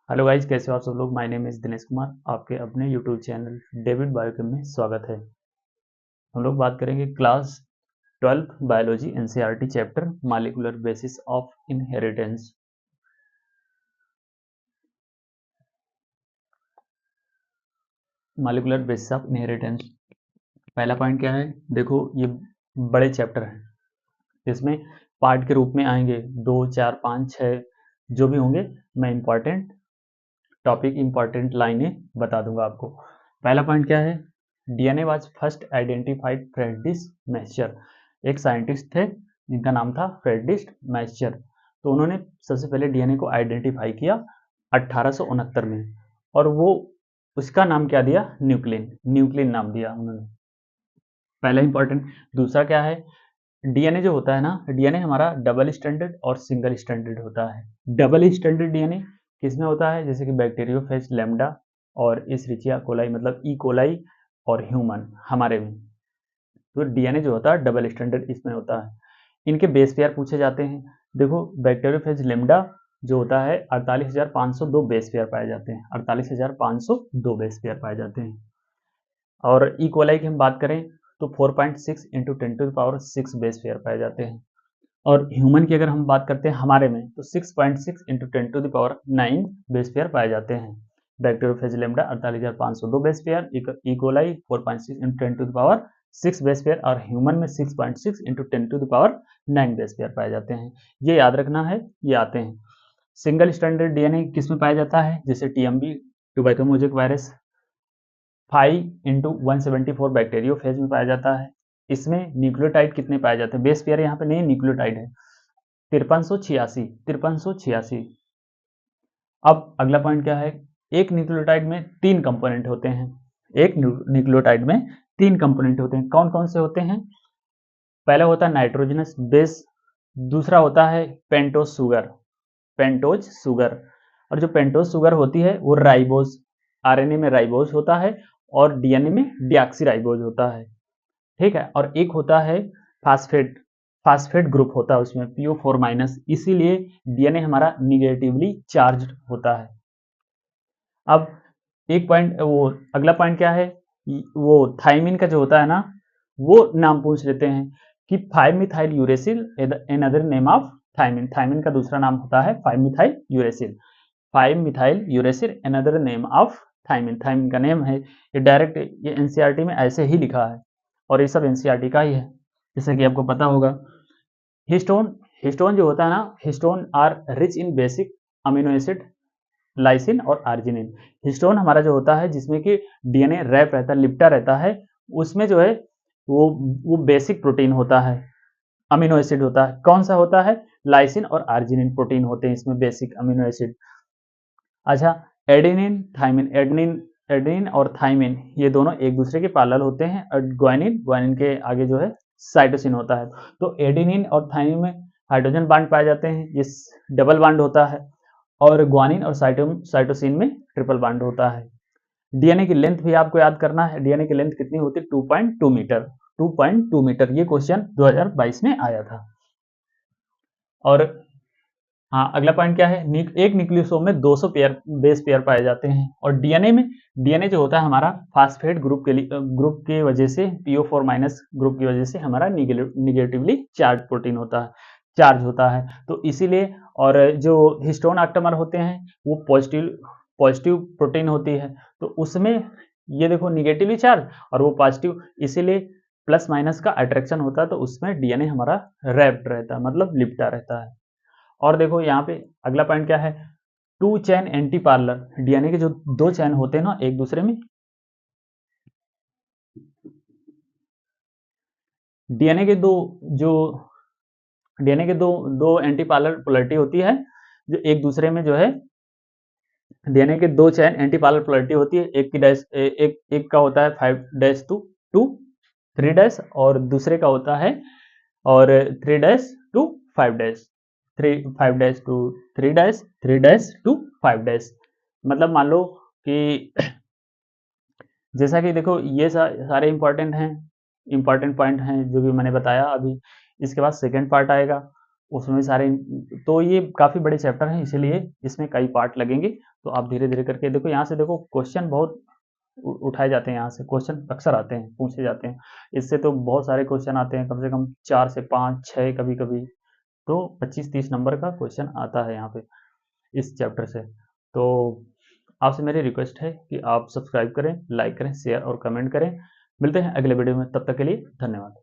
Hello guys, कैसे हो आप सब लोग। My name is Dinesh Kumar. आपके अपने यूट्यूब चैनल डेविड बायोकेम में स्वागत है। हम लोग बात करेंगे class 12 biology NCERT chapter molecular basis of inheritance. Molecular basis of inheritance, पहला पॉइंट क्या है। देखो, ये बड़े चैप्टर हैं, इसमें पार्ट के रूप में आएंगे 2, 4, 5, 6 जो भी होंगे। मैं इंपॉर्टेंट टॉपिक, इंपॉर्टेंट लाइनें बता दूंगा आपको। पहला पॉइंट क्या है, DNA was first identified Friedrich मैस्चर। एक साइंटिस्ट थे जिनका नाम था फ्रेडरिश मैस्चर। तो उन्होंने सबसे पहले डीएनए को आइडेंटिफाई किया 1869 में, और वो उसका नाम क्या दिया, न्यूक्लिन। न्यूक्लिन नाम दिया उन्होंने, पहला इंपॉर्टेंट। दूसरा क्या है, डीएनए जो होता है ना, डीएनए हमारा डबल स्टैंडर्ड और सिंगल स्टैंडर्ड होता है। डबल स्टैंडर्ड डीएनए किसमें होता है, जैसे कि बैक्टीरियोफेज लैम्डा और इशरिचिया कोलाई, मतलब ई कोलाई और ह्यूमन हमारे में। तो डीएनए जो होता है डबल स्टैंडर्ड इसमें होता है। इनके बेस पेयर पूछे जाते हैं। देखो, बैक्टीरियोफेज लैम्डा जो होता है 48,502 बेस पेयर पाए जाते हैं, 48,502 बेस पेयर पाए जाते हैं। और ई कोलाई की हम बात करें तो 4.6 इंटू 10⁶ बेस पेयर पाए जाते हैं। और ह्यूमन की अगर हम बात करते हैं हमारे में, तो 6.6 इंटू 10⁹ बेस पेयर पाए जाते हैं। Bacteriophage lambda 48,502 base pair, E coli 4.6 into 10⁶ base pair, और ह्यूमन में 6.6 इंटू 10⁹ बेस पेयर पाए जाते हैं। ये याद रखना है, ये आते हैं। सिंगल स्टैंडर्ड डीएनए किस में पाया जाता है, जैसे TMV tuberculosis virus 5 into 174 bacteriophage में पाया जाता है। इसमें न्यूक्लियोटाइड कितने पाए जाते हैं, बेस पेयर यहाँ पे नहीं, न्यूक्लियोटाइड है 5386। अब अगला पॉइंट क्या है, एक न्यूक्लियोटाइड में 3 कंपोनेंट होते हैं। एक न्यूक्लियोटाइड में 3 कंपोनेंट होते हैं। कौन कौन से होते हैं, पहला होता है नाइट्रोजनस बेस, दूसरा होता है पेंटोज शुगर, पेंटोज शुगर। और जो पेंटोज शुगर होती है वो राइबोज, आरएनए में राइबोज होता है और डीएनए में डीऑक्सीराइबोज होता है। ठीक है। और एक होता है फास्फेट, फास्फेट ग्रुप होता है उसमें PO4 माइनस, इसीलिए डीएनए हमारा निगेटिवली चार्ज्ड होता है। अब एक पॉइंट, वो अगला पॉइंट क्या है, वो थाइमिन का जो होता है ना, वो नाम पूछ लेते हैं कि 5 methyl uracil another name of thymine. Thymine का दूसरा नाम होता है 5 methyl uracil. 5 methyl uracil another name of thymine, thymine का नेम है। ये डायरेक्ट ये एनसीईआरटी में ऐसे ही लिखा है, और ये सब एनसीईआरटी का ही है, जैसे कि आपको पता होगा। हिस्टोन, हिस्टोन जो होता है ना, histone are rich in basic amino acid lysine और आर्जिनिन। हिस्टोन हमारा जो होता है जिसमें कि डीएनए रैप रहता है, लिपटा रहता है, उसमें जो है वो बेसिक प्रोटीन होता है, अमीनो एसिड होता है। कौन सा होता है, लाइसिन और आर्जिनिन प्रोटीन होते हैं इसमें, बेसिक अमीनो एसिड। अच्छा, एडेनिन थाइमिन, एडेनिन एडेनिन और थाइमिन ये दोनों एक दूसरे के पैरेलल होते हैं। और ग्वानिन, ग्वानिन के आगे जो है साइटोसिन होता है। तो एडेनिन और थाइमिन में हाइड्रोजन बांड पाए जाते हैं, ये डबल बांड होता है। और ग्वानिन और साइटोसिन में ट्रिपल बांड होता है। डीएनए की लेंथ भी आपको याद करना है, डीएनए की लेंथ कितनी होती है, 2.2 मीटर। 2.2 मीटर, ये क्वेश्चन 2022 में आया था। और हाँ, अगला पॉइंट क्या है, एक न्यूक्लियोसोम में 200 पेयर बेस पेयर पाए जाते हैं। और डीएनए में, डीएनए जो होता है हमारा फास्फेट ग्रुप के लिए, ग्रुप की वजह से, PO4 माइनस ग्रुप की वजह से हमारा निगेटिवली चार्ज प्रोटीन होता है, चार्ज होता है। तो इसीलिए, और जो हिस्टोन आक्टामर होते हैं वो पॉजिटिव पॉजिटिव प्रोटीन होती है, तो उसमें ये देखो निगेटिवली चार्ज और वो पॉजिटिव, इसीलिए प्लस माइनस का अट्रैक्शन होता है, तो उसमें डीएनए हमारा रैप्ड रहता है, मतलब लिपटा रहता है। और देखो यहाँ पे अगला पॉइंट क्या है, 2 चैन एंटी पार्लर। डीएनए के जो 2 चैन होते हैं ना एक दूसरे में, डीएनए के दो जो डीएनए के दो दो एंटी पार्लर पोलरिटी होती है, जो एक दूसरे में जो है, डीएनए के 2 चैन एंटी पार्लर पोलरिटी होती है। एक की डैश एक का होता है 5' टू 2 3' और दूसरे का होता है और 3' टू 5' 5' टू 3' 3' टू 5'। मतलब मान लो कि जैसा कि देखो ये सारे इंपॉर्टेंट हैं, इंपॉर्टेंट पॉइंट हैं जो भी मैंने बताया अभी। इसके बाद सेकंड पार्ट आएगा, उसमें सारे, तो ये काफ़ी बड़े चैप्टर हैं, इसीलिए इसमें कई पार्ट लगेंगे। तो आप धीरे धीरे करके देखो, यहाँ से देखो क्वेश्चन बहुत उठाए जाते हैं, यहाँ से क्वेश्चन अक्सर आते हैं, पूछे जाते हैं। इससे तो बहुत सारे क्वेश्चन आते हैं, कम से कम 4 से 5 6 कभी कभी तो 25-30 नंबर का क्वेश्चन आता है यहाँ पे इस चैप्टर से। तो आपसे मेरी रिक्वेस्ट है कि आप सब्सक्राइब करें, लाइक करें, शेयर और कमेंट करें। मिलते हैं अगले वीडियो में, तब तक के लिए धन्यवाद।